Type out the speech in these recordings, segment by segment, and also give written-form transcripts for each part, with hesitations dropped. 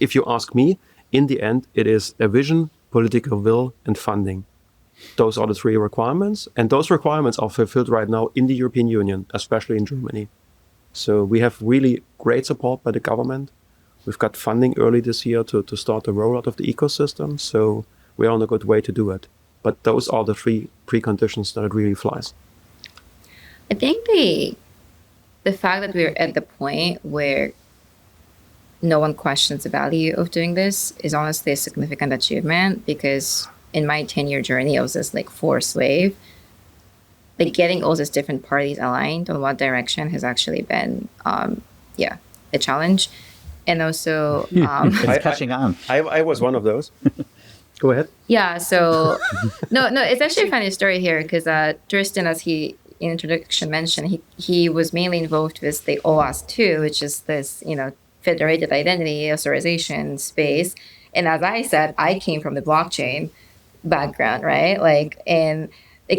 if you ask me, in the end, it is a vision, political will, and funding. Those are the three requirements. And those requirements are fulfilled right now in the European Union, especially in Germany. So we have really great support by the government. We've got funding early this year to start the rollout of the ecosystem. So we are on a good way to do it. But those are the three preconditions that it really flies. I think the fact that we're at the point where no one questions the value of doing this is honestly a significant achievement, because in my 10-year journey, I was just like forced slave. Like getting all these different parties aligned on what direction has actually been, a challenge. And also, it's catching on. I was one of those. Go ahead. Yeah. So no, it's actually a funny story here, because Torsten, as he in introduction mentioned, he was mainly involved with the OAuth 2, which is this, federated identity authorization space. And as I said, I came from the blockchain background, right? And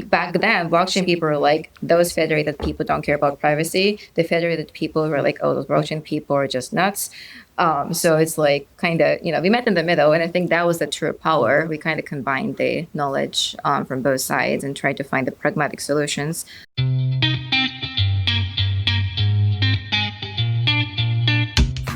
back then, blockchain people were like, those federated people don't care about privacy. The federated people were like, oh, those blockchain people are just nuts. So it's like kind of, we met in the middle. And I think that was the true power. We kind of combined the knowledge from both sides and tried to find the pragmatic solutions.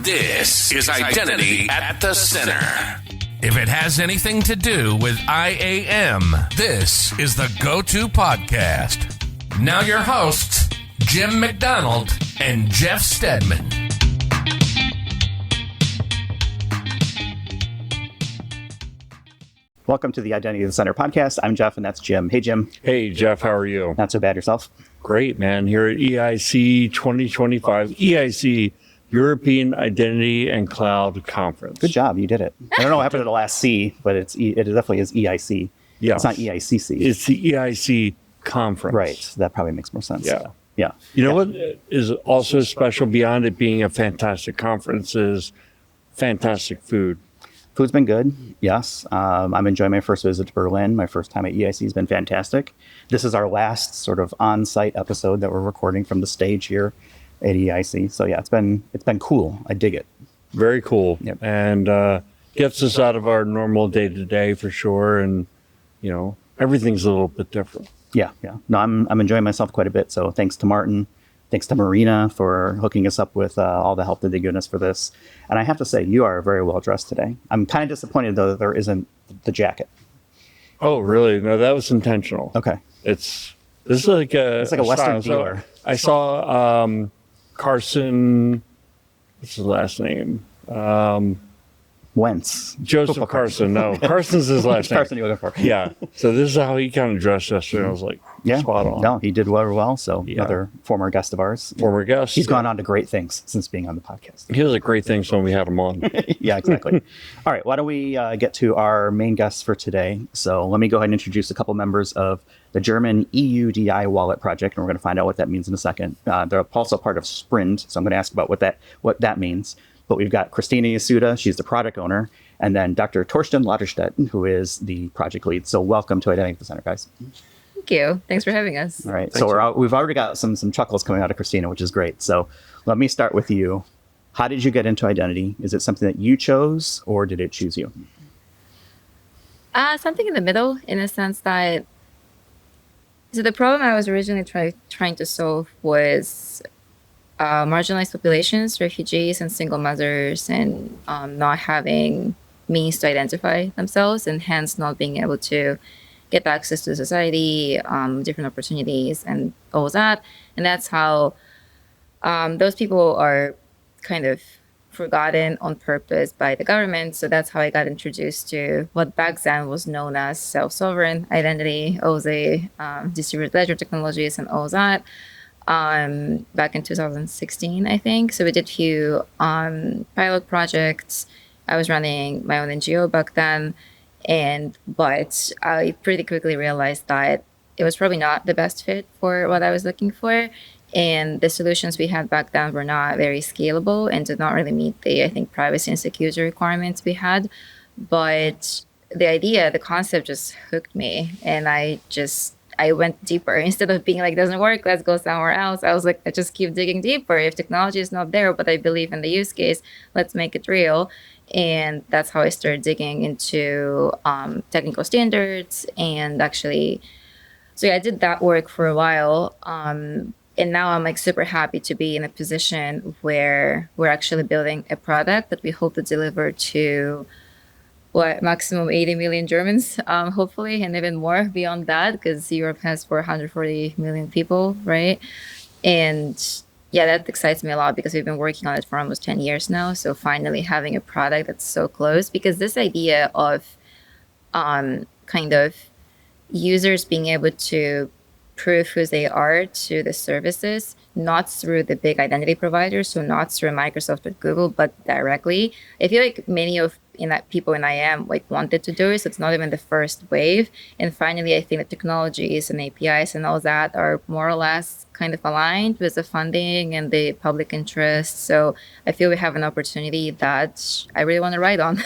This is Identity at the Center. If it has anything to do with IAM, this is the go-to podcast. Now your hosts, Jim McDonald and Jeff Steadman. Welcome to the Identity at the Center podcast. I'm Jeff, and that's Jim. Hey, Jim. Hey, Jeff, how are you? Not so bad yourself? Great, man. Here at EIC 2025, EIC, European Identity and Cloud Conference. Good job. You did it. I don't know what happened to the last C, but it definitely is EIC. Yeah. It's not EICC. It's the EIC conference. Right. That probably makes more sense. Yeah. Yeah. You know what is also special beyond it being a fantastic conference is fantastic food. Food's been good, yes. I'm enjoying my first visit to Berlin. My first time at EIC has been fantastic. This is our last sort of on-site episode that we're recording from the stage here at EIC. So yeah, it's been cool. I dig it. Very cool. Yep. And gets us out of our normal day-to-day for sure. And, everything's a little bit different. Yeah. No, I'm enjoying myself quite a bit. So thanks to Martin. Thanks to Marina for hooking us up with all the help that they've given us for this. And I have to say, you are very well dressed today. I'm kind of disappointed, though, that there isn't the jacket. Oh, really? No, that was intentional. Okay. This is like a Western style. dealer. So I saw Carson, what's his last name? Wentz. Joseph Carson. No, Carson's his last name. Carson you're looking for. Yeah. So this is how he kind of dressed yesterday. I was like, spot on. No, he did very well. So another former guest of ours. Former guest. He's gone on to great things since being on the podcast. He was a great thing when we had him on. Yeah, exactly. All right. Why don't we get to our main guests for today? So let me go ahead and introduce a couple members of the German EUDI Wallet project, and we're going to find out what that means in a second. They're also part of SPRIN-D, so I'm going to ask about what that means. But we've got Kristina Yasuda, she's the product owner, and then Dr. Torsten Lodderstedt, who is the project lead. So welcome to Identity at the Center, guys. Thank you. Thanks for having us. All right. So we've already got some chuckles coming out of Kristina, which is great. So let me start with you. How did you get into identity? Is it something that you chose, or did it choose you? Something in the middle, in a sense that, so the problem I was originally trying to solve was marginalized populations, refugees, and single mothers, and not having means to identify themselves, and hence not being able to get access to society, different opportunities, and all that. And that's how those people are kind of forgotten on purpose by the government. So that's how I got introduced to what back then was known as self-sovereign identity, OZE, distributed ledger technologies, and all that. Back in 2016, I think. So we did a few pilot projects. I was running my own NGO back then, but I pretty quickly realized that it was probably not the best fit for what I was looking for. And the solutions we had back then were not very scalable and did not really meet the, I think, privacy and security requirements we had. But the concept just hooked me. And I went deeper. Instead of being like, doesn't work, let's go somewhere else. I was like, I just keep digging deeper. If technology is not there, but I believe in the use case, let's make it real. And that's how I started digging into technical standards. And actually, so yeah, I did that work for a while. And now I'm like super happy to be in a position where we're actually building a product that we hope to deliver to maximum 80 million Germans, hopefully, and even more beyond that, because Europe has 440 million people, right? And yeah, that excites me a lot because we've been working on it for almost 10 years now. So finally having a product that's so close, because this idea of kind of users being able to prove who they are to the services, not through the big identity providers, so not through Microsoft or Google, but directly. I feel like many of people in IAM like wanted to do it, so it's not even the first wave. And finally, I think the technologies and APIs and all that are more or less kind of aligned with the funding and the public interest. So I feel we have an opportunity that I really want to ride on.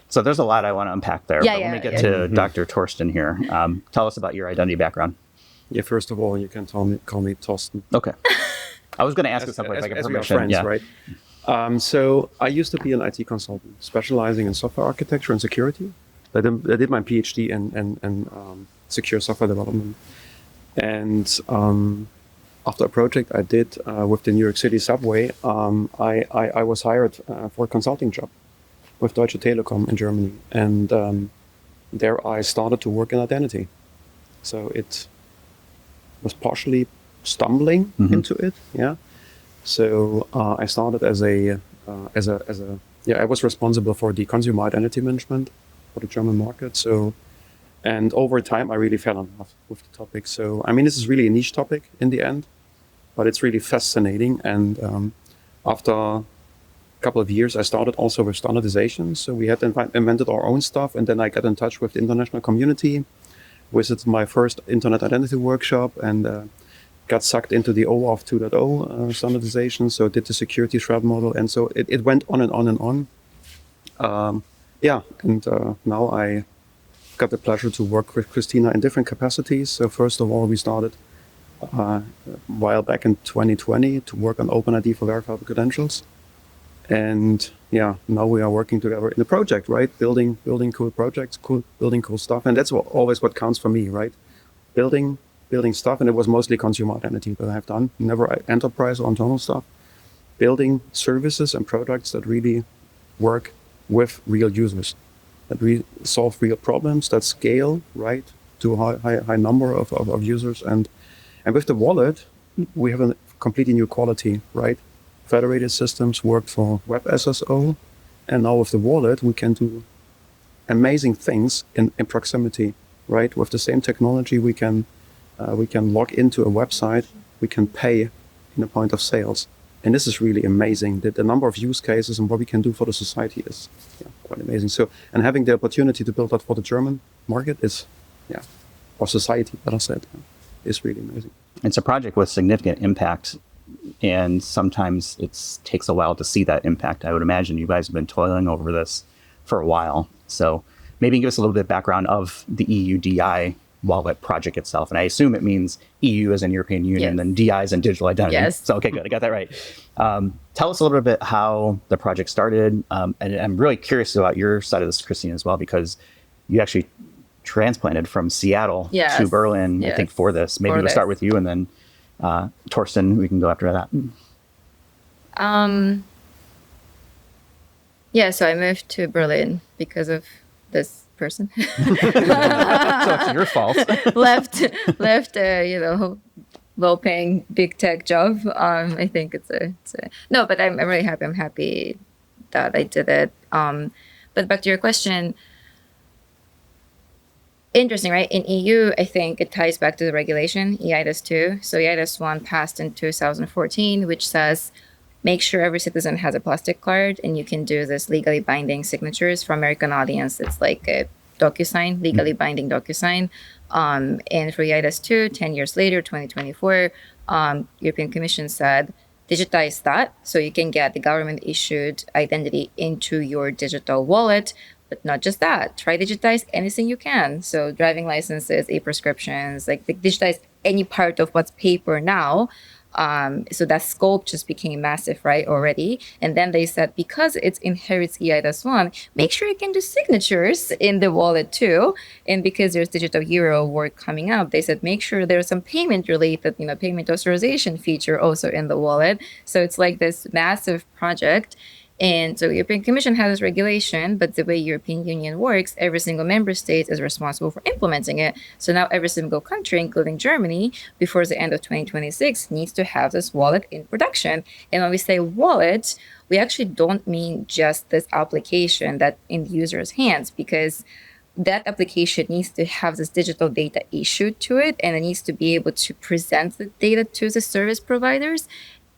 So there's a lot I want to unpack there. Yeah, but let me get to Dr. Torsten here. Tell us about your identity background. Yeah, first of all, you can call me Torsten. Okay. I was going to ask at some point if I get permission. We are friends, right? So I used to be an IT consultant, specializing in software architecture and security. I did my PhD in secure software development. And after a project I did with the New York City subway, I was hired for a consulting job with Deutsche Telekom in Germany. And there I started to work in identity. So it was partially stumbling into it, yeah. So I started I was responsible for the consumer identity management for the German market. So, and over time I really fell in love with the topic. So, I mean, this is really a niche topic in the end, but it's really fascinating. And after a couple of years, I started also with standardization. So we had invented our own stuff, and then I got in touch with the international community, visited my first internet identity workshop, and got sucked into the OAuth 2.0 standardization. So did the security threat model, and so it went on and on and on. Now I got the pleasure to work with Christina in different capacities. So first of all, we started a while back in 2020 to work on OpenID for verifiable credentials. And yeah, now we are working together in a project, right? Building cool projects, building cool stuff. And that's always what counts for me, right? Building stuff. And it was mostly consumer identity that I have done, never enterprise or internal stuff. Building services and products that really work with real users, that solve real problems, that scale, right, to a high number of users. And with the wallet, we have a completely new quality, right? Federated systems work for web SSO, and now with the wallet, we can do amazing things in proximity, right? With the same technology, we can log into a website, we can pay in a point of sales. And this is really amazing. The number of use cases and what we can do for the society is quite amazing. So, and having the opportunity to build that for the German market is, or society, better said, is really amazing. It's a project with significant impact, and sometimes it takes a while to see that impact. I would imagine you guys have been toiling over this for a while. So maybe give us a little bit of background of the EUDI wallet project itself. And I assume it means EU as in European Union, and DI as in digital identity. Yes. So, okay, good. I got that right. Tell us a little bit how the project started. And I'm really curious about your side of this, Christina, as well, because you actually transplanted from Seattle to Berlin, I think, for this. Maybe we'll start with you, and then Torsten, we can go after that. So I moved to Berlin because of this person. So it's your fault. left low-paying big tech job. I think it's a no, but I'm really happy. I'm happy that I did it. But back to your question. Interesting, right? In EU, I think it ties back to the regulation, EIDAS 2. So EIDAS 1 passed in 2014, which says, make sure every citizen has a plastic card, and you can do this legally binding signatures. For American audience, it's like a DocuSign, legally binding DocuSign. And for EIDAS 2, 10 years later, 2024, European Commission said, digitize that so you can get the government-issued identity into your digital wallet. But not just that, try digitize anything you can. So driving licenses, e-prescriptions, like digitize any part of what's paper now. So that scope just became massive, right, already. And then they said, because it inherits EI-1, make sure you can do signatures in the wallet too. And because there's digital euro work coming up, they said, make sure there's some payment related, payment authorization feature also in the wallet. So it's like this massive project. And so European Commission has this regulation, but the way European Union works, every single member state is responsible for implementing it. So now every single country, including Germany, before the end of 2026, needs to have this wallet in production. And when we say wallet, we actually don't mean just this application that in the user's hands, because that application needs to have this digital data issued to it, and it needs to be able to present the data to the service providers.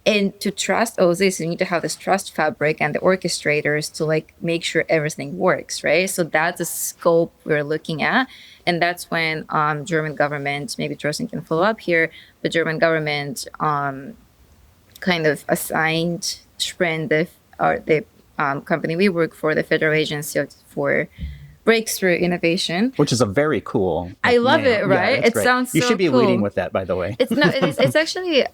And to trust all this, you need to have this trust fabric and the orchestrators to make sure everything works, right? So that's the scope we're looking at. And that's when German government, maybe Torsten can follow up here, the German government kind of assigned SPRIN-D, the company we work for, the Federal Agency for Breakthrough Innovation. Which is a very cool I love name. it, right? Yeah, It great. sounds so You should be cool. leading with that, by the way. It's actually...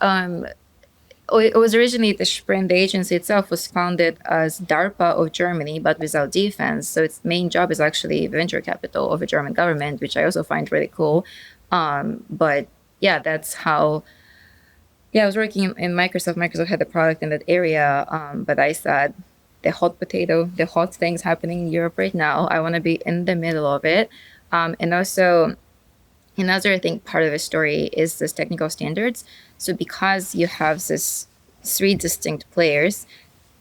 it was originally the SPRIN-D agency itself was founded as DARPA of Germany, but without defense. So its main job is actually venture capital of the German government, which I also find really cool. But yeah, that's how. Yeah, I was working in Microsoft. Microsoft had a product in that area, but I said the hot potato, the hot things happening in Europe right now. I want to be in the middle of it, and also. Another, I think, part of the story is this technical standards. So because you have this 3 distinct players,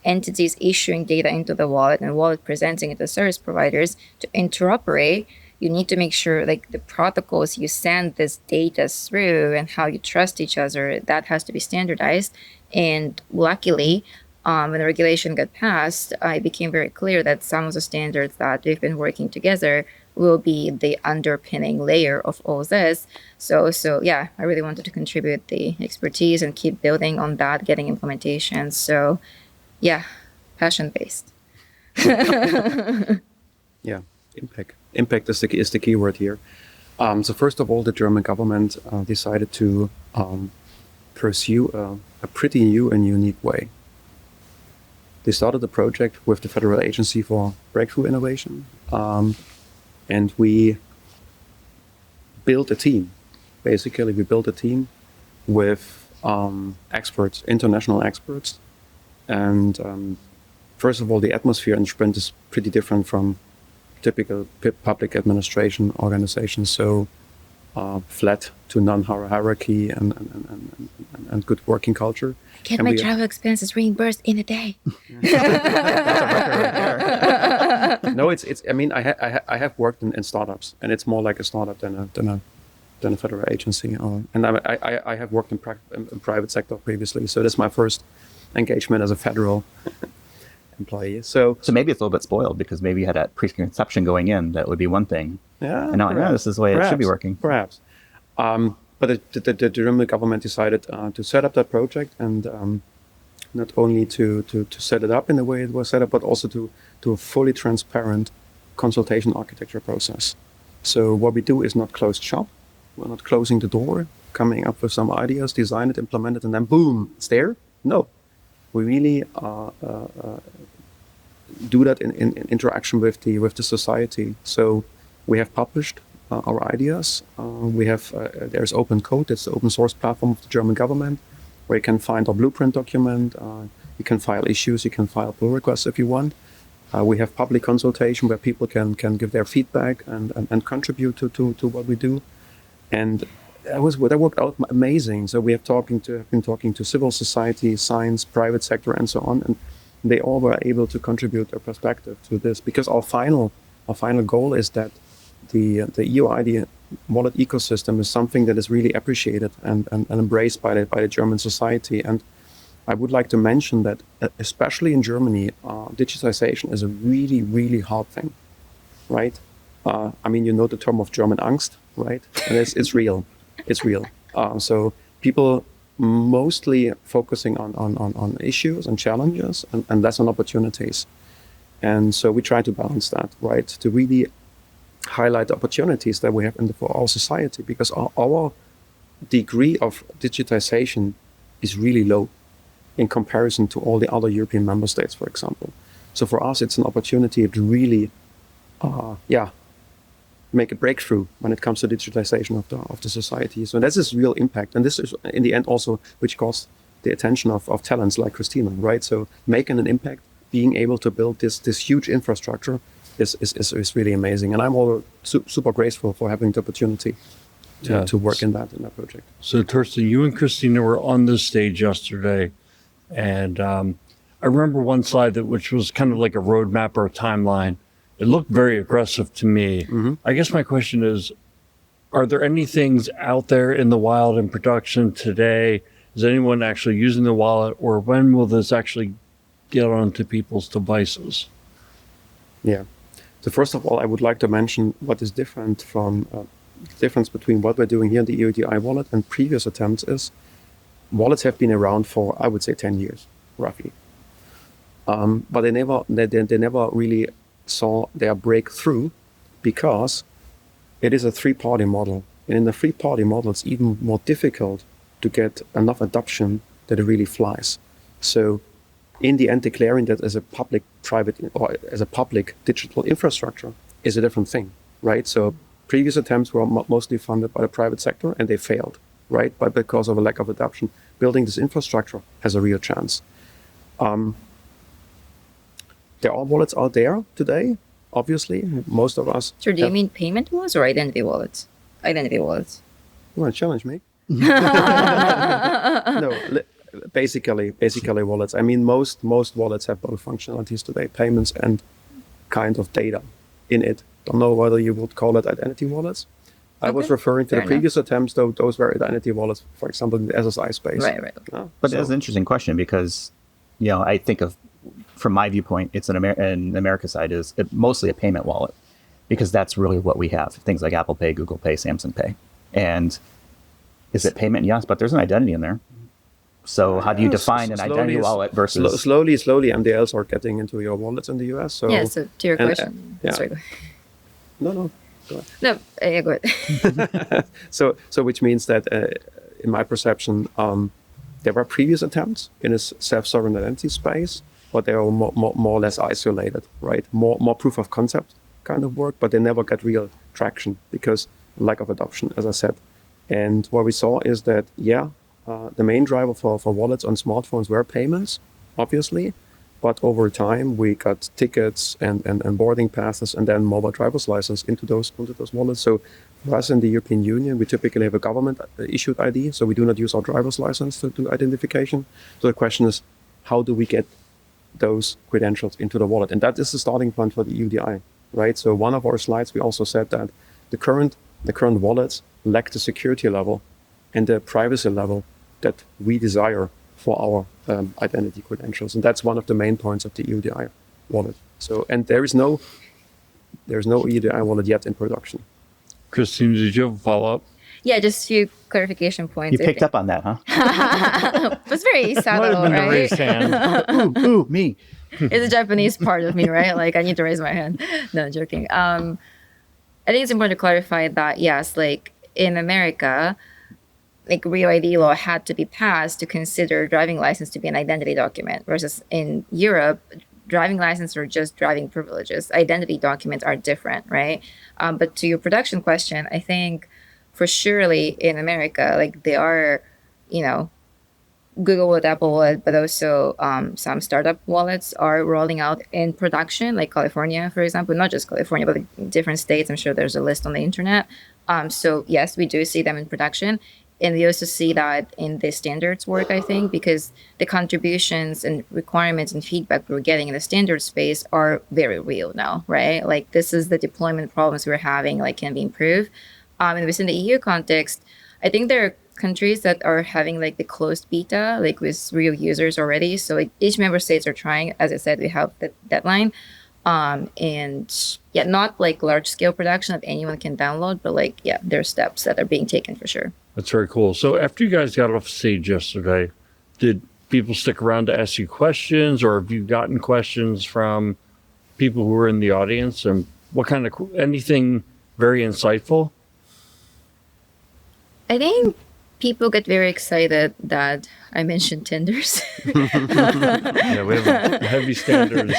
entities issuing data into the wallet and wallet presenting it to service providers to interoperate, you need to make sure the protocols you send this data through and how you trust each other, that has to be standardized. And luckily, when the regulation got passed, it became very clear that some of the standards that we've been working together will be the underpinning layer of all this. So yeah, I really wanted to contribute the expertise and keep building on that, getting implementation. So yeah, passion-based. Yeah, impact. Impact is the key word here. So first of all, the German government decided to pursue a pretty new and unique way. They started the project with the Federal Agency for Breakthrough Innovation, and we built a team. Basically, we built a team with experts, international experts. And first of all, the atmosphere in SPRIN-D is pretty different from typical public administration organizations. So flat to non-hierarchy and good working culture. Get And my we- travel expenses reimbursed in a day. No, it's. I mean, I have worked in startups, and it's more like a startup than a federal agency. And I have worked in private sector previously, so this is my first engagement as a federal employee. So So maybe it's a little bit spoiled because maybe you had that preconception going in that would be one thing. yeah, And now I know this is the way it should be working. Perhaps. But the German government decided to set up that project, and not only to set it up in the way it was set up, but also to a fully transparent consultation architecture process. So what we do is not closed shop. We're not closing the door, coming up with some ideas, design it, implement it, and then boom, it's there. No, we really do that in interaction with the society. So we have published our ideas. We have there's open code. It's the open source platform of the German government, where you can find our blueprint document. You can file issues. You can file pull requests if you want. We have public consultation where people can give their feedback and contribute to what we do. And that worked out amazing. So we have been talking to civil society, science, private sector, and so on, and they all were able to contribute their perspective to this, because our final goal is that the EUID wallet ecosystem is something that is really appreciated and embraced by the German society. And I would like to mention that, especially in Germany, digitization is a really, really hard thing, right? I mean, you know the term of German Angst, right? And it's real. It's real. So people mostly focusing on issues and challenges and less on opportunities. And so we try to balance that, right? To really highlight the opportunities that we have for our society, because our degree of digitization is really low in comparison to all the other European member states, for example. So for us, it's an opportunity to really, make a breakthrough when it comes to digitalization of the society. So this is real impact. And this is, in the end, also which caused the attention of talents like Christina, right? So making an impact, being able to build this huge infrastructure is really amazing. And I'm all super grateful for having the opportunity to work in that project. So Torsten, you and Christina were on this stage yesterday, and I remember one slide which was kind of like a roadmap or a timeline. It looked very aggressive to me. Mm-hmm. I guess my question is, are there any things out there in the wild in production today? Is anyone actually using the wallet, or when will this actually get onto people's devices? Yeah. So first of all, I would like to mention what is different from difference between what we're doing here in the EUDI wallet and previous attempts is wallets have been around for, I would say, 10 years, roughly. But they never really saw their breakthrough because it is a three-party model. And in the three-party model, it's even more difficult to get enough adoption that it really flies. So in the end, declaring that as a public-private or as a public digital infrastructure is a different thing, right? So previous attempts were mostly funded by the private sector and they failed, right? But because of a lack of adoption, building this infrastructure has a real chance. There are wallets out there today, obviously. Most of us. So do you mean payment wallets or identity wallets? Identity wallets. You want to challenge me? No, basically wallets. I mean, most wallets have both functionalities today, payments and kind of data in it. Don't know whether you would call it identity wallets. I was referring to the previous attempts, though those were identity wallets, for example, in the SSI space. Right. But that's an interesting question because, I think of, from my viewpoint, it's in America side is mostly a payment wallet because that's really what we have. Things like Apple Pay, Google Pay, Samsung Pay. And is it payment? Yes, but there's an identity in there. So how do you define an identity wallet versus... Slowly, MDLs are getting into your wallets in the US. So to your question. Sorry, go ahead. No, go ahead. No, go ahead. So which means that, in my perception, there were previous attempts in a self-sovereign identity space, but they are more or less isolated, right? More proof of concept kind of work, but they never got real traction because lack of adoption, as I said. And what we saw is that, the main driver for wallets on smartphones were payments, obviously, but over time we got tickets and boarding passes and then mobile driver's license into those wallets. So for us in the European Union, we typically have a government issued ID, so we do not use our driver's license to do identification. So the question is, how do we get those credentials into the wallet? And that is the starting point for the EUDI, right? So one of our slides, we also said that the current wallets lack the security level and the privacy level that we desire for our identity credentials. And that's one of the main points of the EUDI wallet. So, and there is no EUDI wallet yet in production. Christina, did you have a follow-up? Yeah, just a few clarification points. You picked up on that, huh? It was very subtle, right? Raised hand. Ooh, me. It's a Japanese part of me, right? Like I need to raise my hand. No, I'm joking. I think it's important to clarify that, yes, like in America, like Real ID law had to be passed to consider driving license to be an identity document, versus in Europe, driving license or just driving privileges, identity documents are different, right? But to your production question, I think for surely in America, like they are, Google Wallet, Apple Wallet, but also some startup wallets are rolling out in production, like California, for example, not just California, but different states. I'm sure there's a list on the internet. So yes, we do see them in production. And we also see that in the standards work, I think, because the contributions and requirements and feedback we're getting in the standard space are very real now, right? Like this is the deployment problems we're having, like can be improved. And within the EU context, I think there are countries that are having like the closed beta, like with real users already. So like each member states are trying. As I said, we have the deadline. And not like large scale production that anyone can download, but like, there are steps that are being taken for sure. That's very cool. So after you guys got off stage yesterday, did people stick around to ask you questions, or have you gotten questions from people who were in the audience? And what kind of, anything very insightful? I think people get very excited that I mentioned tenders. Yeah, we have heavy standards.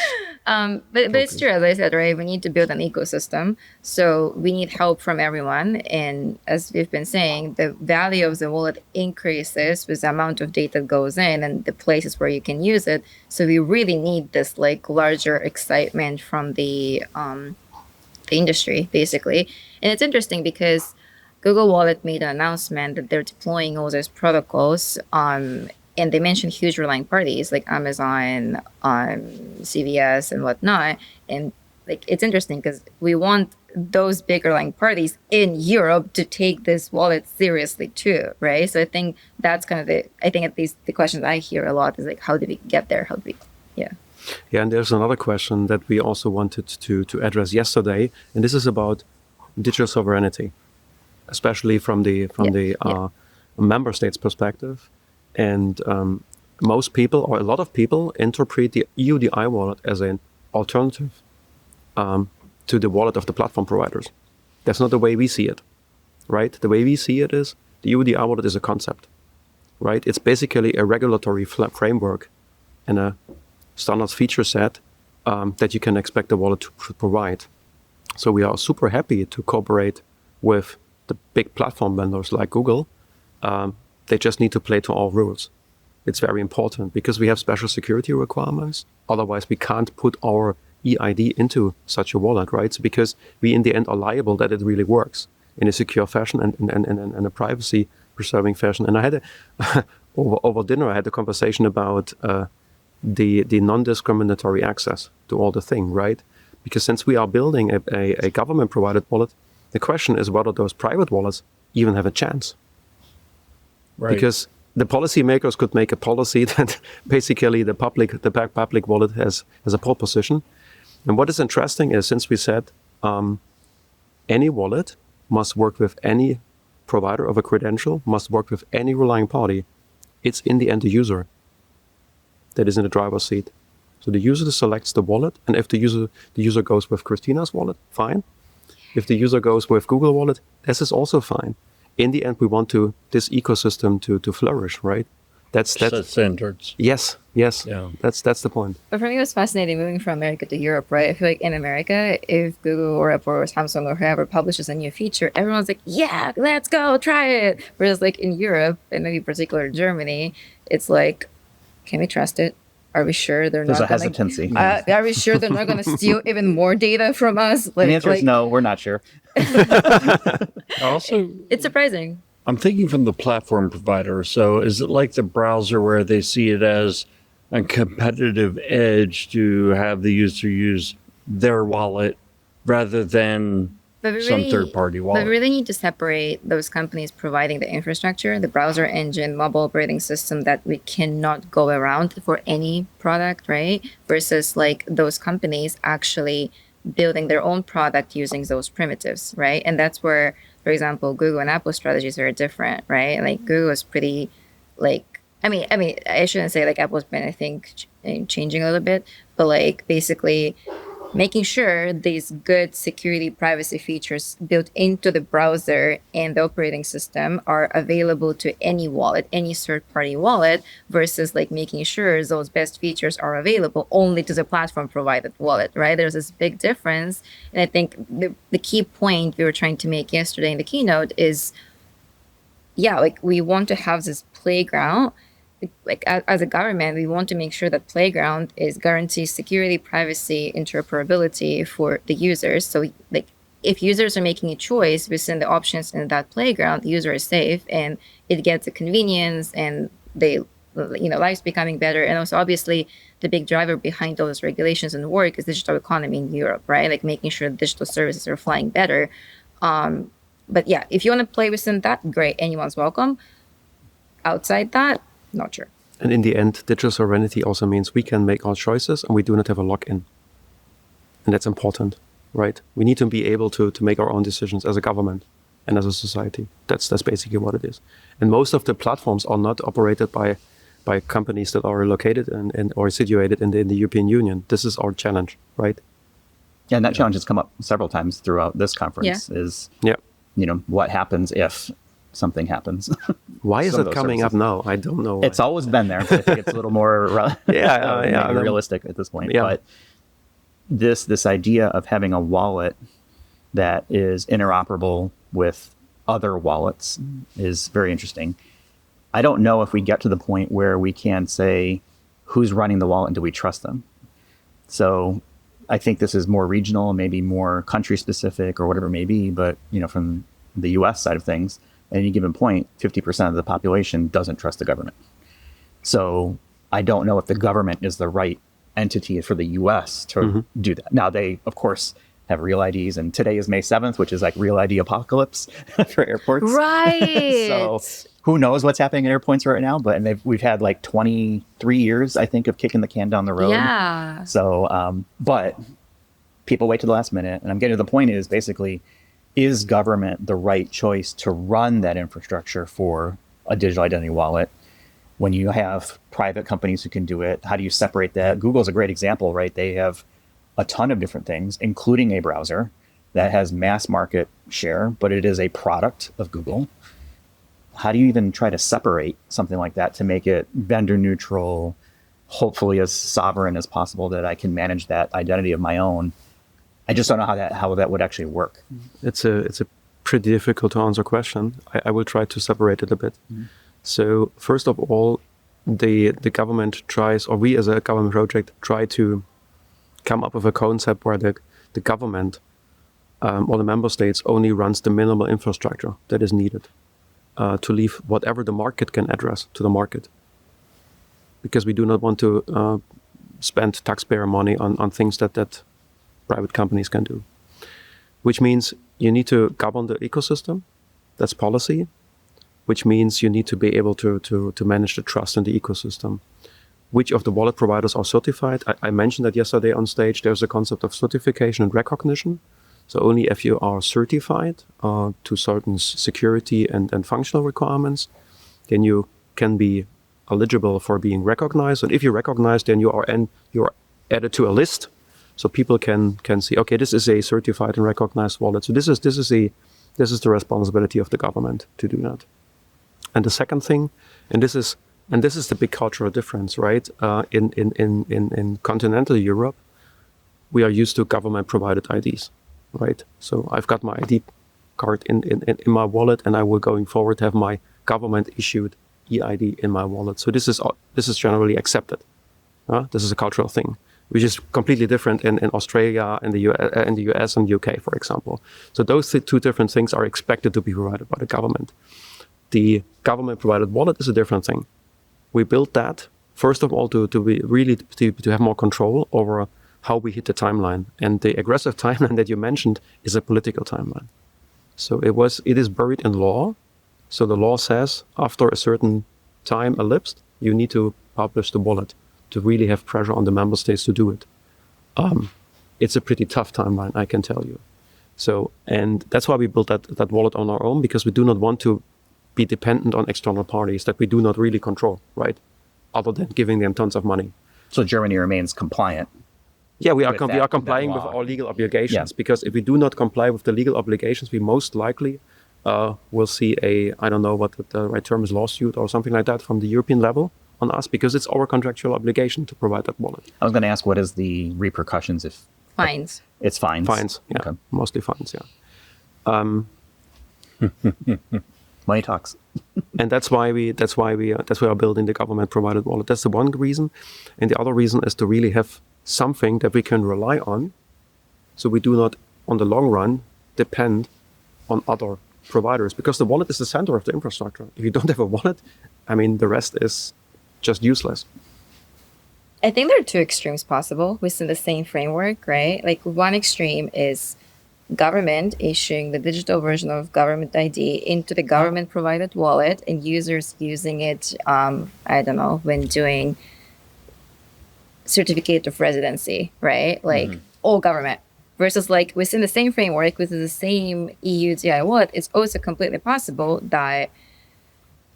But it's true, as I said, right? We need to build an ecosystem. So we need help from everyone. And as we've been saying, the value of the wallet increases with the amount of data that goes in and the places where you can use it. So we really need this like larger excitement from the industry, basically. And it's interesting because Google Wallet made an announcement that they're deploying all those protocols, and they mentioned huge relying parties like Amazon, CVS, and whatnot. And like it's interesting because we want those big relying parties in Europe to take this wallet seriously too, right? So I think that's kind of at least the questions I hear a lot is like, how did we get there? How did we, yeah. Yeah, and there's another question that we also wanted to address yesterday, and this is about digital sovereignty, especially from the member states perspective. And most people, or a lot of people, interpret the EUDI wallet as an alternative to the wallet of the platform providers. That's not the way we see it, right? The way we see it is the EUDI wallet is a concept, right? It's basically a regulatory framework and a standard feature set that you can expect the wallet to provide. So we are super happy to cooperate with the big platform vendors like Google. They just need to play to our rules. It's very important because we have special security requirements. Otherwise, we can't put our EID into such a wallet, right? So because we, in the end, are liable that it really works in a secure fashion and a privacy-preserving fashion. And I had over dinner, I had a conversation about the non-discriminatory access to all the thing, right? Because since we are building a government-provided wallet, the question is whether those private wallets even have a chance. Right. Because the policymakers could make a policy that basically the public wallet has a pole position. And what is interesting is, since we said any wallet must work with any provider of a credential, must work with any relying party, it's in the end the user that is in the driver's seat. So the user selects the wallet, and if the user goes with Kristina's wallet, fine. If the user goes with Google Wallet, this is also fine. In the end, we want this ecosystem to flourish, right? That's Set standards. Yes. Yeah. That's the point. But for me, it was fascinating moving from America to Europe, right? I feel like in America, if Google or Apple or Samsung or whoever publishes a new feature, everyone's like, yeah, let's go, try it. Whereas like in Europe, and maybe particularly Germany, it's like, can we trust it? Are we sure they're There's not a hesitancy. Are we sure they're not going to steal even more data from us? And the answer is no, we're not sure. Also, It's surprising. I'm thinking from the platform provider. So is it like the browser where they see it as a competitive edge to have the user use their wallet rather than some third-party wallet? But we really need to separate those companies providing the infrastructure, the browser engine, mobile operating system that we cannot go around for any product, right? Versus like those companies actually building their own product using those primitives, right? And that's where, for example, Google and Apple strategies are different, right? Like Google is pretty, like, I mean, I shouldn't say like Apple's been, I think, changing a little bit, but like basically making sure these good security privacy features built into the browser and the operating system are available to any wallet, any third-party wallet, versus like making sure those best features are available only to the platform provided wallet, right? There's this big difference. And I think the key point we were trying to make yesterday in the keynote is, yeah, like we want to have this playground. Like as a government, we want to make sure that playground is guarantees security, privacy, interoperability for the users. So like if users are making a choice within the options in that playground, the user is safe and it gets the convenience and life's becoming better. And also obviously the big driver behind all those regulations and work is digital economy in Europe, right? Like making sure digital services are flying better. But yeah, if you want to play within that, great, anyone's welcome. Outside that, not sure. And in the end, digital sovereignty also means we can make our choices and we do not have a lock-in. And that's important, right? We need to be able to make our own decisions as a government and as a society. That's basically what it is. And most of the platforms are not operated by companies that are located and or situated in the European Union. This is our challenge, right? Yeah, and that challenge has come up several times throughout this conference is, what happens if something happens. Why is Some of it those coming up services. now? I don't know. Why. It's always been there, but I think it's a little more yeah, realistic at this point. Yeah. But this idea of having a wallet that is interoperable with other wallets is very interesting. I don't know if we get to the point where we can say who's running the wallet and do we trust them. So I think this is more regional, maybe more country specific or whatever it may be. But from the U.S. side of things, at any given point, 50% of the population doesn't trust the government. So I don't know if the government is the right entity for the U.S. to do that. Now, they, of course, have real IDs, and today is May 7th, which is like real ID apocalypse for airports. Right. So who knows what's happening at airports right now, we've had like 23 years, I think, of kicking the can down the road. Yeah. So, but people wait to the last minute, and I'm getting to the point is basically, is government the right choice to run that infrastructure for a digital identity wallet when you have private companies who can do it? How do you separate that? Google's a great example, right? They have a ton of different things, including a browser that has mass market share, but it is a product of Google. How do you even try to separate something like that to make it vendor neutral, hopefully as sovereign as possible, that I can manage that identity of my own? I just don't know how that would actually work. It's a pretty difficult to answer question. I will try to separate it a bit. So first of all, the government tries, or we as a government project try to come up with a concept where the government or the member states only runs the minimal infrastructure that is needed to leave whatever the market can address to the market. Because we do not want to spend taxpayer money on things that private companies can do. Which means you need to govern the ecosystem. That's policy. Which means you need to be able to manage the trust in the ecosystem. Which of the wallet providers are certified? I mentioned that yesterday on stage. There's a concept of certification and recognition. So only if you are certified to certain security and functional requirements, then you can be eligible for being recognized. And if you're recognized, then you are added to a list, so people can see, okay, this is a certified and recognized wallet. So this is the responsibility of the government to do that. And the second thing, and this is the big cultural difference, right? In continental Europe, we are used to government-provided IDs, right? So I've got my ID card in my wallet, and I will going forward have my government-issued eID in my wallet. So this is generally accepted. This is a cultural thing, which is completely different in Australia, in the US and UK, for example. So those two different things are expected to be provided by the government. The government-provided wallet is a different thing. We built that, first of all, to have more control over how we hit the timeline. And the aggressive timeline that you mentioned is a political timeline. So it is buried in law. So the law says after a certain time elapsed, you need to publish the wallet to really have pressure on the member states to do it. It's a pretty tough timeline, I can tell you. So, and that's why we built that wallet on our own, because we do not want to be dependent on external parties that we do not really control, right? Other than giving them tons of money. So Germany remains compliant. Yeah, we are complying with our legal obligations, because if we do not comply with the legal obligations, we most likely will see I don't know what the right term is, lawsuit or something like that from the European level on us, because it's our contractual obligation to provide that wallet. I was going to ask, what is the repercussions if... Fines. It's fines? Fines, yeah. Okay. Mostly fines, yeah. Money talks. And that's why we are building the government provided wallet. That's the one reason. And the other reason is to really have something that we can rely on, so we do not, on the long run, depend on other providers, because the wallet is the center of the infrastructure. If you don't have a wallet, I mean, the rest is just useless. I think there are two extremes possible within the same framework, right? Like one extreme is government issuing the digital version of government ID into the government provided wallet and users using it, I don't know, when doing certificate of residency, right? Like all government. Versus like within the same framework, within the same EUDI wallet, it's also completely possible that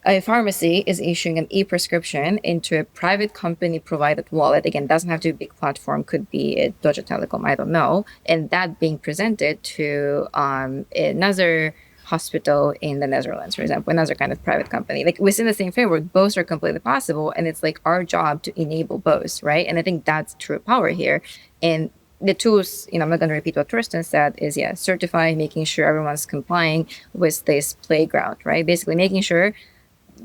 a pharmacy is issuing an e-prescription into a private company provided wallet. Again, doesn't have to be a big platform, could be a Deutsche Telekom, I don't know. And that being presented to another hospital in the Netherlands, for example, another kind of private company. Like within the same framework, both are completely possible. And it's like our job to enable both, right? And I think that's true power here. And the tools, I'm not going to repeat what Torsten said, is certify, making sure everyone's complying with this playground, right? Basically making sure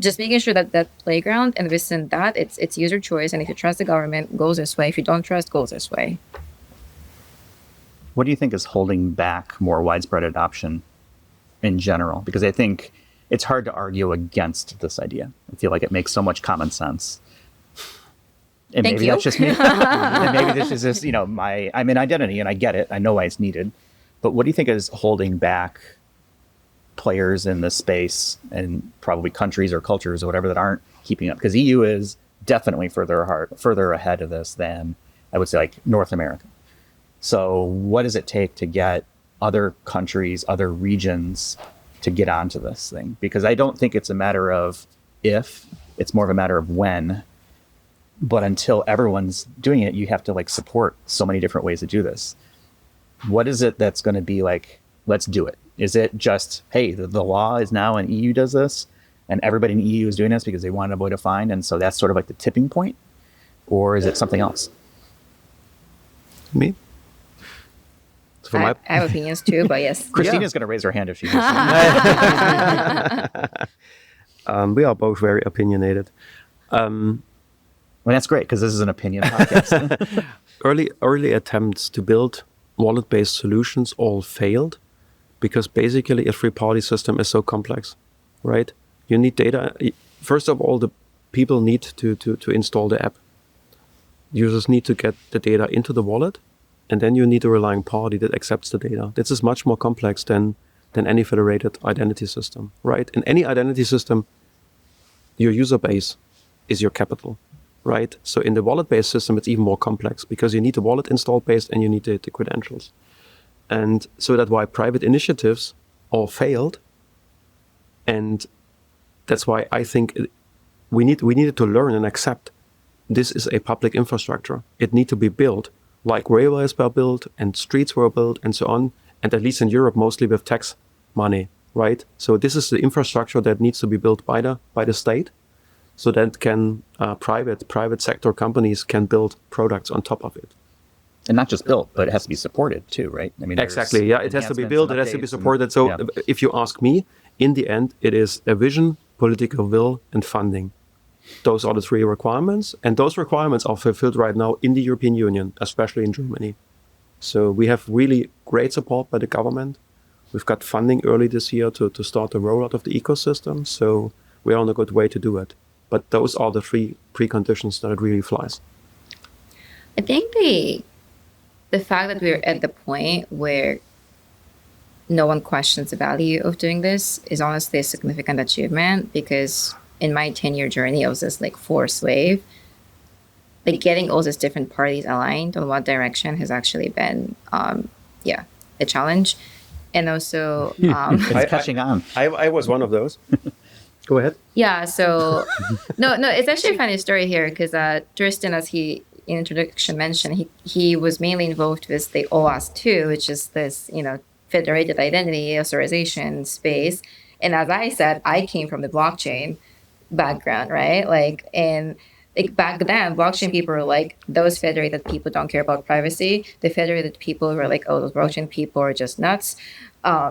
that playground, and within that, it's user choice. And if you trust the government, goes this way. If you don't trust, goes this way. What do you think is holding back more widespread adoption in general? Because I think it's hard to argue against this idea. I feel like it makes so much common sense. And maybe that's just me. And maybe this is just, I'm an identity and I get it. I know why it's needed. But what do you think is holding back players in this space and probably countries or cultures or whatever that aren't keeping up? Because EU is definitely further ahead of this than, I would say, like North America. So what does it take to get other countries, other regions to get onto this thing? Because I don't think it's a matter of if, it's more of a matter of when. But until everyone's doing it, you have to like support so many different ways to do this. What is it that's going to be like, let's do it? Is it just, hey, the law is now and EU does this and everybody in the EU is doing this because they want to avoid a fine, and so that's sort of like the tipping point? Or is it something else? Me? I have opinions too, but yes. Christina's going to raise her hand if she wants to. We are both very opinionated. Well, that's great, because this is an opinion podcast. Early attempts to build wallet-based solutions all failed because basically a three-party system is so complex, right? You need data. First of all, the people need to install the app. Users need to get the data into the wallet, and then you need a relying party that accepts the data. This is much more complex than any federated identity system, right? In any identity system, your user base is your capital. Right? So in the wallet-based system, it's even more complex because you need the wallet installed base and you need the credentials. And so that's why private initiatives all failed. And that's why I think we needed to learn and accept this is a public infrastructure. It needs to be built like railways were built and streets were built and so on. And at least in Europe, mostly with tax money, right? So this is the infrastructure that needs to be built by the state. So that can private sector companies can build products on top of it. And not just built, but it has to be supported too, right? I mean, exactly. Yeah, it has to be built. It has to be supported. So if you ask me, in the end, it is a vision, political will, and funding. Those are the three requirements. And those requirements are fulfilled right now in the European Union, especially in Germany. So we have really great support by the government. We've got funding early this year to start the rollout of the ecosystem. So we're on a good way to do it. But those are the three preconditions that it really flies. I think the fact that we're at the point where no one questions the value of doing this is honestly a significant achievement, because in my 10-year journey, I was this like forced slave. Like getting all these different parties aligned on what direction has actually been, a challenge. And also, it's catching on. I was one of those. Go ahead. Yeah. So, no, it's actually a funny story here because Torsten, as he in introduction mentioned, he was mainly involved with the OAuth2, which is this, federated identity authorization space. And as I said, I came from the blockchain background, right? Back then, blockchain people were like, those federated people don't care about privacy. The federated people were like, oh, those blockchain people are just nuts.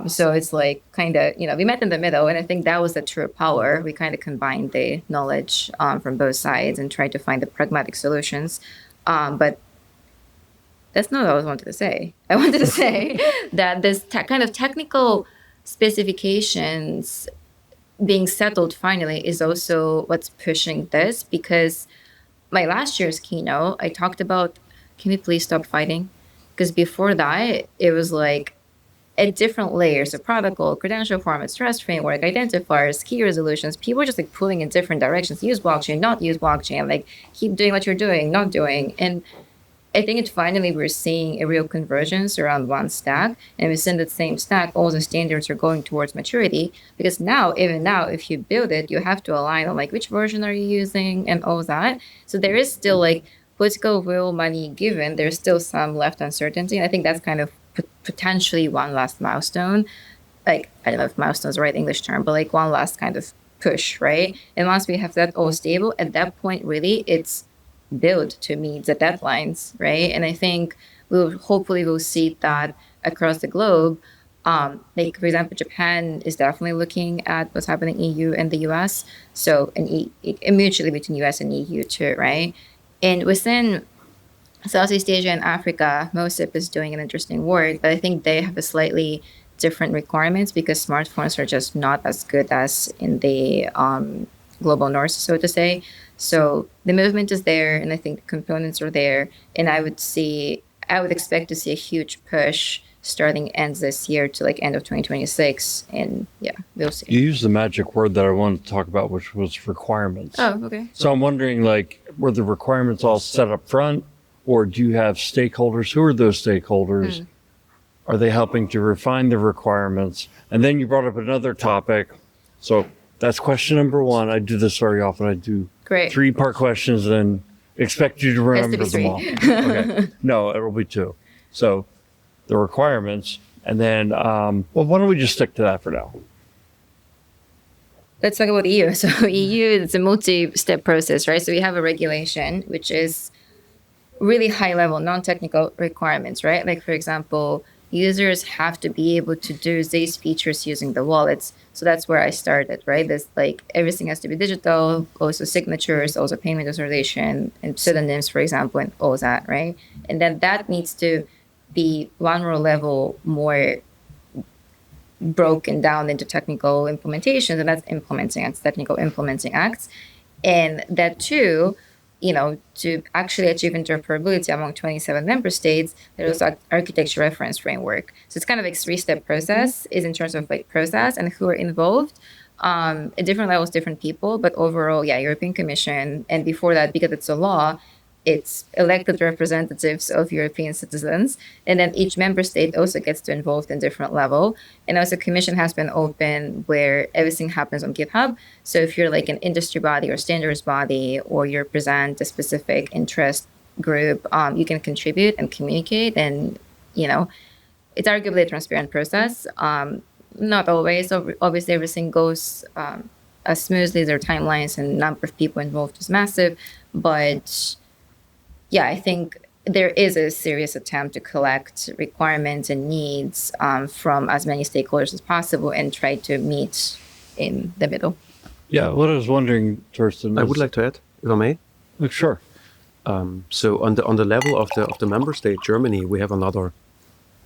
So it's like kind of, we met in the middle, and I think that was the true power. We kind of combined the knowledge from both sides and tried to find the pragmatic solutions. But that's not what I wanted to say. I wanted to say that this kind of technical specifications being settled finally is also what's pushing this, because my last year's keynote, I talked about, can we please stop fighting? Because before that, it was like, at different layers of protocol, credential formats, trust framework, identifiers, key resolutions, people are just like pulling in different directions. Use blockchain, not use blockchain, like keep doing what you're doing, not doing. And I think finally we're seeing a real convergence around one stack. And within that same stack, all the standards are going towards maturity. Because even now, if you build it, you have to align on like which version are you using and all that. So there is still like political will, money given. There's still some left uncertainty. And I think that's kind of potentially one last milestone like, I don't know if milestone is the right English term, but like one last kind of push, right? And once we have that all stable, at that point, really, it's built to meet the deadlines, right? And I think we'll see that across the globe. Like, for example, Japan is definitely looking at what's happening in EU and the US. So, and mutually between US and EU too, right? And within Southeast Asia and Africa, MOSIP is doing an interesting work, but I think they have a slightly different requirements because smartphones are just not as good as in the global north, so to say. So the movement is there, and I think the components are there, and I would expect to see a huge push starting end this year to like end of 2026, and yeah, we'll see. You used the magic word that I wanted to talk about, which was requirements. Oh, okay. So I'm wondering, like, were the requirements all set up front, or do you have stakeholders? Who are those stakeholders? Are they helping to refine the requirements? And then you brought up another topic. So that's question number one. I do this very often. I do Great. 3-part questions and expect you to remember Has to them be all. 3. Okay. No, it will be 2. So the requirements, and then, well, why don't we just stick to that for now? Let's talk about EU. So EU is a multi-step process, right? So we have a regulation, which is really high-level, non-technical requirements, right? Like, for example, users have to be able to do these features using the wallets. So that's where I started, right? There's like everything has to be digital, also signatures, also payment authorization, and pseudonyms, for example, and all that, right? And then that needs to be one more level more broken down into technical implementations, and that's implementing acts, technical implementing acts. And that too, you know, to actually achieve interoperability among 27 member states, there's an architecture reference framework. So it's kind of like 3-step process is in terms of like process and who are involved. At different levels, different people, but overall, yeah, European Commission. And before that, because it's a law, it's elected representatives of European citizens. And then each member state also gets to involved in different level. And also Commission has been open where everything happens on GitHub. So if you're like an industry body or standards body, or you represent a specific interest group, you can contribute and communicate. And, you know, it's arguably a transparent process. Not always. Obviously, everything goes as smoothly. There are timelines and number of people involved is massive. But yeah, I think there is a serious attempt to collect requirements and needs from as many stakeholders as possible and try to meet in the middle. Yeah, what I was wondering, Torsten, I would like to add, if I may. Sure. So on the level of the member state, Germany, we have another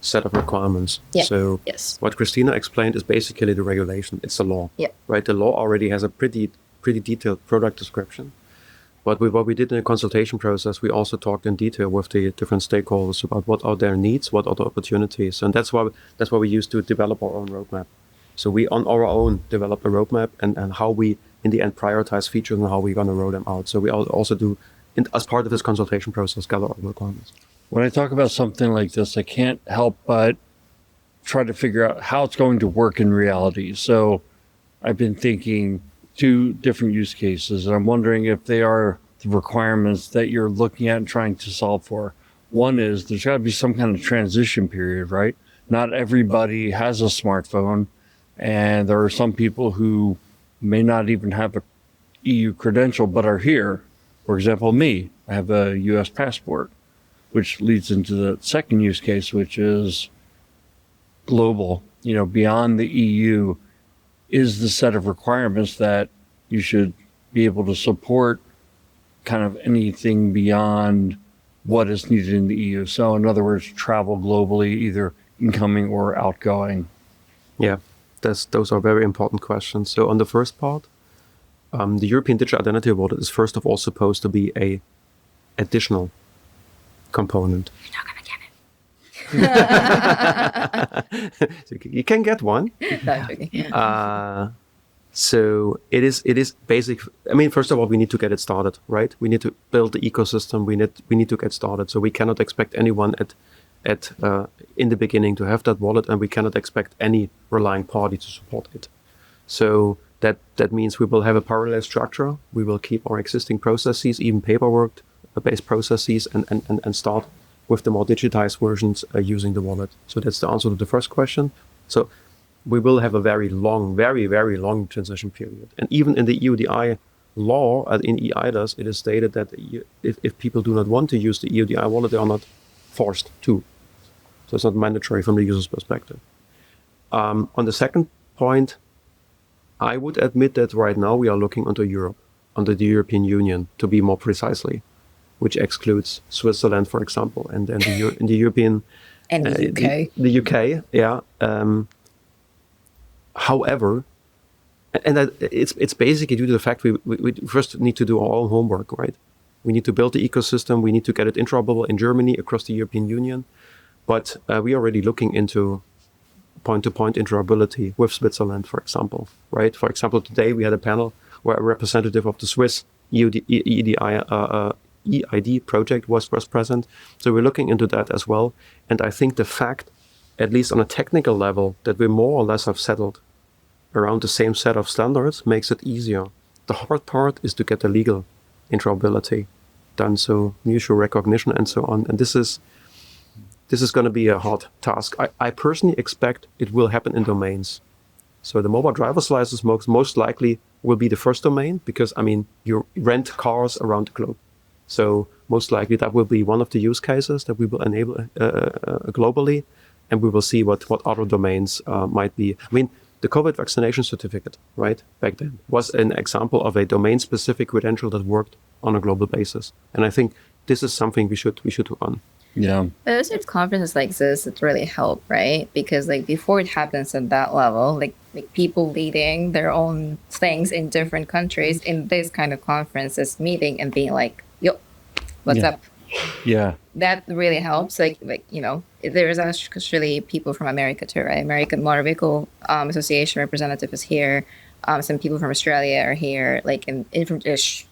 set of requirements. Yeah. So yes. What Christina explained is basically the regulation. It's the law. Yeah. Right. The law already has a pretty detailed product description. But what we did in the consultation process, we also talked in detail with the different stakeholders about what are their needs, what are the opportunities, and that's why we used to develop our own roadmap. So we on our own develop a roadmap and how we in the end prioritize features and how we're going to roll them out. So we also do, as part of this consultation process, gather our requirements. When I talk about something like this, I can't help but try to figure out how it's going to work in reality. So I've been thinking 2 different use cases, and I'm wondering if they are the requirements that you're looking at and trying to solve for. One is there's got to be some kind of transition period, right? Not everybody has a smartphone, and there are some people who may not even have a EU credential but are here. For example, me, I have a US passport, which leads into the second use case, which is global, beyond the EU. Is the set of requirements that you should be able to support kind of anything beyond what is needed in the EU. So in other words, travel globally, either incoming or outgoing. Yeah, those are very important questions. So on the first part, the European Digital Identity Wallet is first of all supposed to be a additional component. You're not going to get it. So you can get one. No, I'm joking. So it is basic. I mean, first of all, we need to get it started, right? We need to build the ecosystem. We need to get started. So we cannot expect anyone at in the beginning to have that wallet, and we cannot expect any relying party to support it. So that means we will have a parallel structure. We will keep our existing processes, even paperwork-based processes, and start with the more digitized versions using the wallet. So that's the answer to the first question. So we will have a very long, very, very long transition period. And even in the EUDI law, in EIDAS, it is stated that if people do not want to use the EUDI wallet, they are not forced to. So it's not mandatory from the user's perspective. On the second point, I would admit that right now we are looking onto Europe, under the European Union, to be more precisely, which excludes Switzerland, for example, and then in the European... And the UK. The UK, yeah. However, and that it's basically due to the fact we first need to do our own homework, right? We need to build the ecosystem. We need to get it interoperable in Germany, across the European Union. But we are already looking into point-to-point interoperability with Switzerland, for example, right? For example, today we had a panel where a representative of the Swiss EID project was present. So we're looking into that as well. And I think the fact, at least on a technical level, that we more or less have settled around the same set of standards makes it easier. The hard part is to get the legal interoperability done, so mutual recognition and so on. And this is going to be a hard task. I personally expect it will happen in domains. So the mobile driver's license most likely will be the first domain because, I mean, you rent cars around the globe. So most likely that will be one of the use cases that we will enable globally, and we will see what other domains might be. I mean, the COVID vaccination certificate, right, back then was an example of a domain-specific credential that worked on a global basis. And I think this is something we should run. Yeah. But those are conferences like this that really help, right? Because like before it happens at that level, like people leading their own things in different countries in this kind of conferences meeting and being like, yo, what's up? Yeah. That really helps. Like you know, there's actually people from America too, right? American Motor Vehicle Association representative is here. Some people from Australia are here. Like a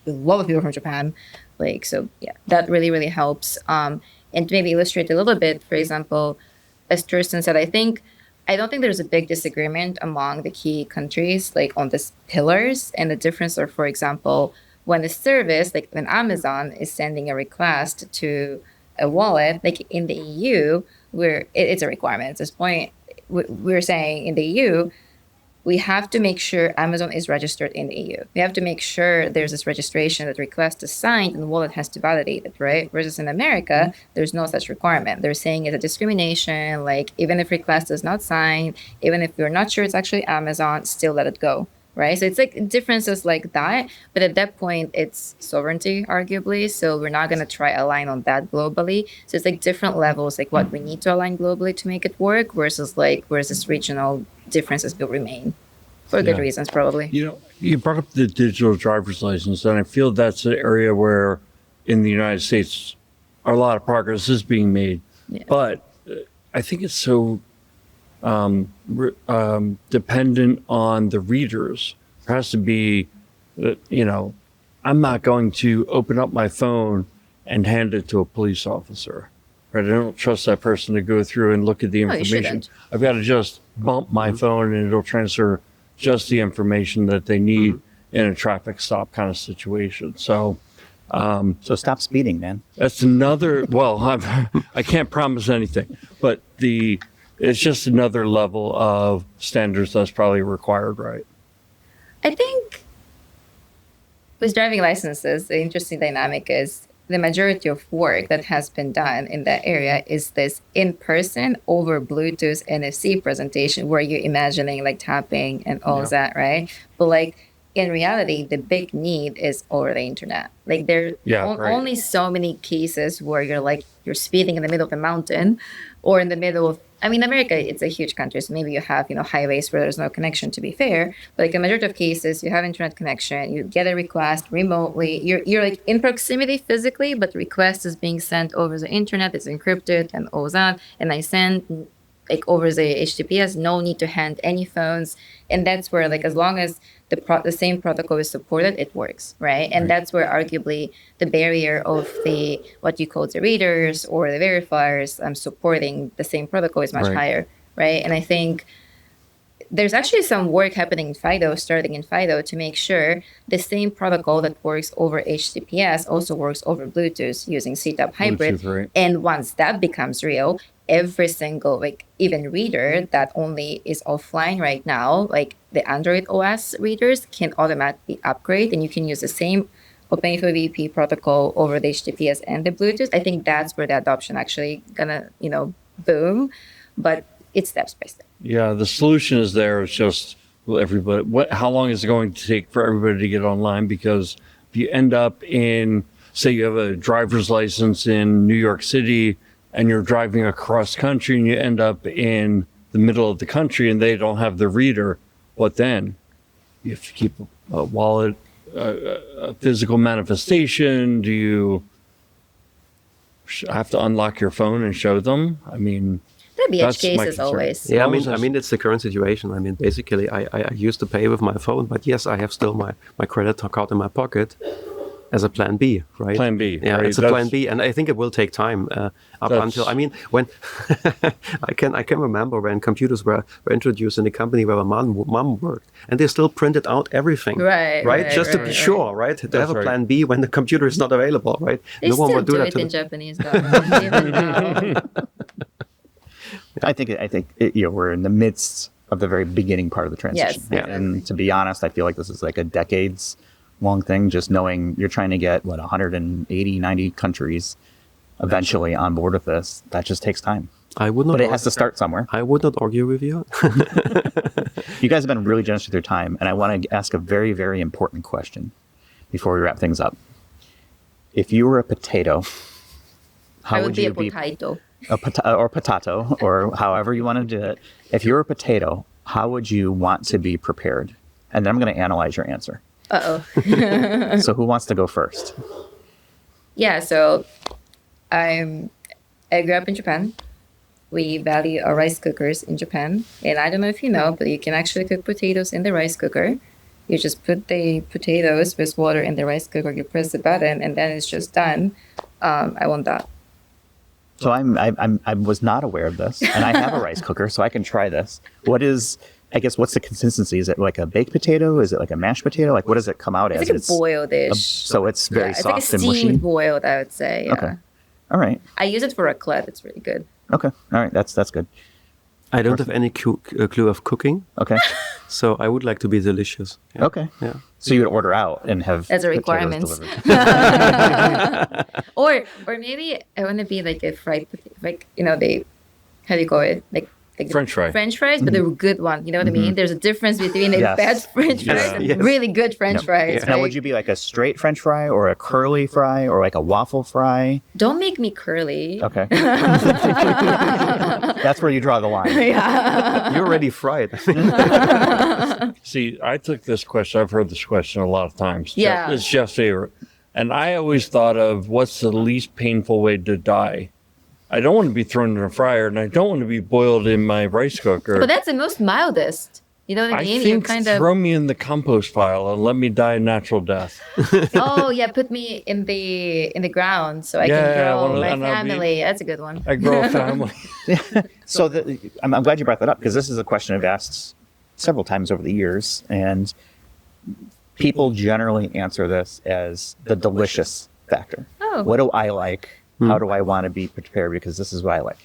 lot of people from Japan. Like so, yeah, that really helps. And to maybe illustrate a little bit, for example, as Torsten said, I don't think there's a big disagreement among the key countries, like on these pillars. And the difference are, for example, when a service, like when Amazon is sending a request to a wallet, like in the EU, where it's a requirement at this point, we're saying in the EU, we have to make sure Amazon is registered in the EU. We have to make sure there's this registration that request is signed and the wallet has to validate it, right? Whereas in America, there's no such requirement. They're saying it's a discrimination, like even if request is not signed, even if we're not sure it's actually Amazon, still let it go, right? So it's like differences like that. But at that point, it's sovereignty, arguably. So we're not going to try align on that globally. So it's like different levels, like what we need to align globally to make it work versus regional differences will remain for good reasons, probably. You know, you brought up the digital driver's license, and I feel that's an area where in the United States a lot of progress is being made. Yeah. But I think it's so dependent on the readers. There has to be, you know, I'm not going to open up my phone and hand it to a police officer. Right? I don't trust that person to go through and look at the information. I've got to just bump my phone and it'll transfer just the information that they need in a traffic stop kind of situation. So so stop speeding, man. That's another, well, I can't promise anything, but it's just another level of standards that's probably required, right? I think with driving licenses, the interesting dynamic is the majority of work that has been done in that area is this in-person over Bluetooth NFC presentation where you're imagining like tapping and all of that, right? But like in reality, the big need is over the internet. Like there are only so many cases where you're speeding in the middle of a mountain or in the middle of, I mean, America, it's a huge country, so maybe you have, highways where there's no connection, to be fair. But like a majority of cases, you have internet connection, you get a request remotely, you're like in proximity physically, but the request is being sent over the internet, it's encrypted and all that, and I send like over the HTTPS, no need to hand any phones. And that's where like as long as the same protocol is supported, it works, right? And that's where arguably the barrier of the what you call the readers or the verifiers supporting the same protocol is much higher, right? And I think there's actually some work happening in FIDO, starting in FIDO, to make sure the same protocol that works over HTTPS also works over Bluetooth using CTAP hybrid. Bluetooth, right. And once that becomes real, every single, like, even reader that only is offline right now, like the Android OS readers, can automatically upgrade, and you can use the same OpenInfoVP protocol over the HTTPS and the Bluetooth. I think that's where the adoption actually gonna, boom. But it's steps by step. Yeah, the solution is there. It's just everybody. How long is it going to take for everybody to get online? Because if you end up in, say, you have a driver's license in New York City and you're driving across country and you end up in the middle of the country and they don't have the reader, what then? You have to keep a wallet, a physical manifestation. Do you have to unlock your phone and show them? I mean, That'd be edge that's my cases concern. always. Yeah, I mean, it's the current situation. I mean, basically, I used to pay with my phone, but yes, I have still my credit card in my pocket as a plan B, right? Plan B. Yeah, right? it's a plan B, and I think it will take time up until. I mean, when I can remember when computers were introduced in the company where my mom worked, and they still printed out everything, Right, just to be right. sure, right? To have a right. plan B when the computer is not available, right? They no one still would do do that it to in them. Japanese, though. Even now. I think we're in the midst of the very beginning part of the transition. Yes, yeah. And to be honest, I feel like this is like a decades long thing, just knowing you're trying to get 180, 90 countries eventually on board with this. That just takes time. I would not. But it has to start somewhere. I would not argue with you. You guys have been really generous with your time, and I want to ask a very, very important question before we wrap things up. If you were a potato, how I would would be you a potato. or potato, or however you want to do it. If you're a potato, how would you want to be prepared? And then I'm going to analyze your answer. Uh-oh. So who wants to go first? Yeah, so I grew up in Japan. We value our rice cookers in Japan. And I don't know if you know, but you can actually cook potatoes in the rice cooker. You just put the potatoes with water in the rice cooker, you press the button, and then it's just done. I want that. So I was not aware of this, and I have a rice cooker, so I can try this. What's the consistency? Is it like a baked potato? Is it like a mashed potato? Like, what does it come out It's as? like a boiled-ish. So it's very it's soft like a and mushy? steamed boiled, I would say. Yeah. Okay. All right. I use it for raclette. It's really good. Okay. All right. That's good. I don't have any clue of cooking, Okay. so I would like to be delicious. Yeah. Okay. Yeah. So you would order out and have As a potatoes requirement. delivered. Or maybe I want to be like a fried potato, like, how do you call it? Like French fry. French fries, but they're a good one. You know what I mean? There's a difference between a Yes. bad French fries and Yes. really good French fries. Now, Right? would you be like a straight French fry or a curly fry or like a waffle fry? Don't make me curly. Okay. That's where you draw the line. You're already fried. See, I took this question. I've heard this question a lot of times. Yeah. It's Jeff's favorite. And I always thought of what's the least painful way to die? I don't want to be thrown in a fryer, and I don't want to be boiled in my rice cooker. But that's the most mildest. You know what I I mean? You think kind of, throw me in the compost pile and let me die a natural death. oh yeah, put me in the ground so I Yeah, can grow and my I'll be- family. That's a good one. I grow a family. So I'm glad you brought that up, because this is a question I've asked several times over the years, and people generally answer this as the delicious factor. Oh. What do I like? How do I want to be prepared? Because this is what I like.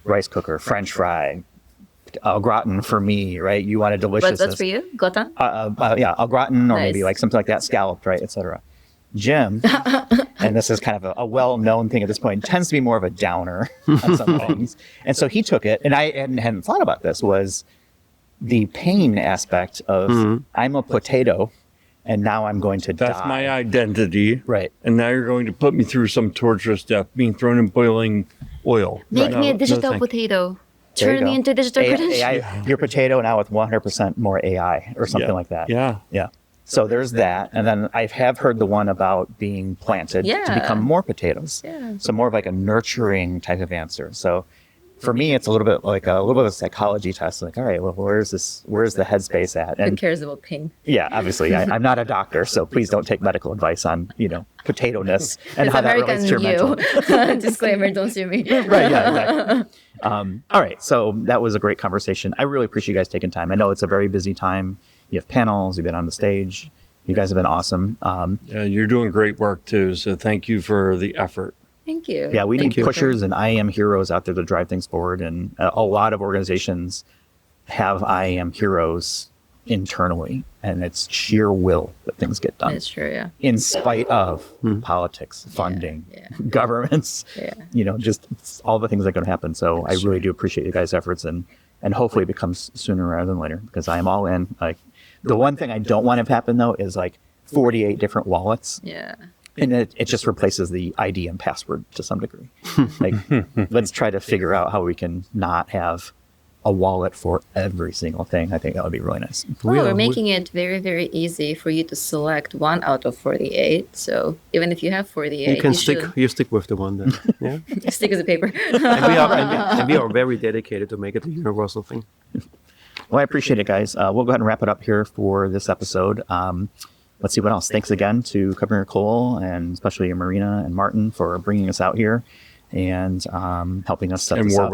Rice cooker, French fry, au gratin for me, right? You want a deliciousness. What's for you? Gotan? Yeah, au gratin, or maybe Nice. like something like that, scalloped, right, etc. Jim, and this is kind of a well-known thing at this point, tends to be more of a downer on some things. And so he took it, and I hadn't thought about this, was the pain aspect of I'm a potato, and now I'm going to die. That's my identity. Right. And now you're going to put me through some torturous death, being thrown in boiling oil. Make me a No, digital thank you. potato. There you Turn me go. into digital credential. AI, your potato now with 100% more AI or something Yeah. like that. Yeah. Yeah. So there's that. And then I have heard the one about being planted to Yeah. become more potatoes. Yeah. So more of like a nurturing type of answer. So for me, it's a little bit of a psychology test. Like, all right, well, where's the headspace at? Who And cares about pain? yeah, obviously I'm not a doctor, so please don't take medical advice on, potato-ness and It's how that American relates to your mental. you. Disclaimer, don't sue me. Right, yeah, exactly. All right. So that was a great conversation. I really appreciate you guys taking time. I know it's a very busy time. You have panels, you've been on the stage. You guys have been awesome. Yeah, you're doing great work too. So thank you for the effort. Thank you. Yeah, we need Thank you. pushers and IAM heroes out there to drive things forward. And a lot of organizations have IAM heroes internally, and it's sheer will that things get done. That's true, yeah. In spite of politics, funding, governments, just all the things that are going to happen. So I really do appreciate you guys' efforts, and hopefully it becomes sooner rather than later, because I am all in. Like, the one thing I don't want to have happen though is like 48 different wallets. Yeah. And it just replaces the ID and password to some degree. Like, let's try to figure out how we can not have a wallet for every single thing. I think that would be really nice. We're making it very, very easy for you to select one out of 48. So even if you have 48, you stick with the one then. Yeah. stick with the paper. and we are very dedicated to make it a universal thing. Well, I appreciate it, guys. We'll go ahead and wrap it up here for this episode. Let's see what else. Thanks again to Governor Cole, and especially Marina and Martin for bringing us out here and helping us set this up.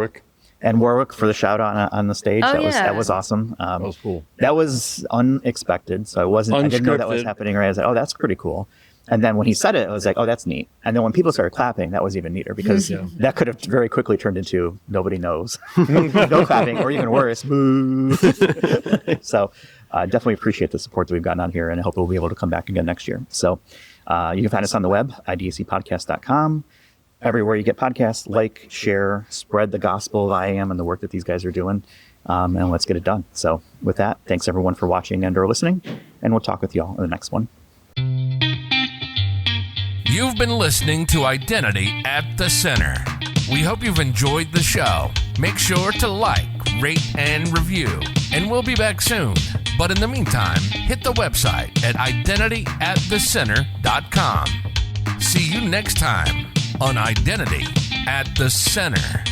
And Warwick for the shout out on the stage. That was awesome. That was cool. That was unexpected. So I didn't know that was happening, right? I was like, oh, that's pretty cool. And then when he said it, I was like, oh, that's neat. And then when people started clapping, that was even neater, because that could have very quickly turned into nobody knows. No clapping, or even worse, boo. So definitely appreciate the support that we've gotten on here, and I hope we'll be able to come back again next year. So you can find us on the web, idacpodcast.com. Everywhere you get podcasts, like, share, spread the gospel of IAM and the work that these guys are doing, and let's get it done. So with that, thanks everyone for watching and or listening, and we'll talk with y'all in the next one. You've been listening to Identity at the Center. We hope you've enjoyed the show. Make sure to like, rate, and review, and we'll be back soon. But in the meantime, hit the website at identityatthecenter.com. See you next time on Identity at the Center.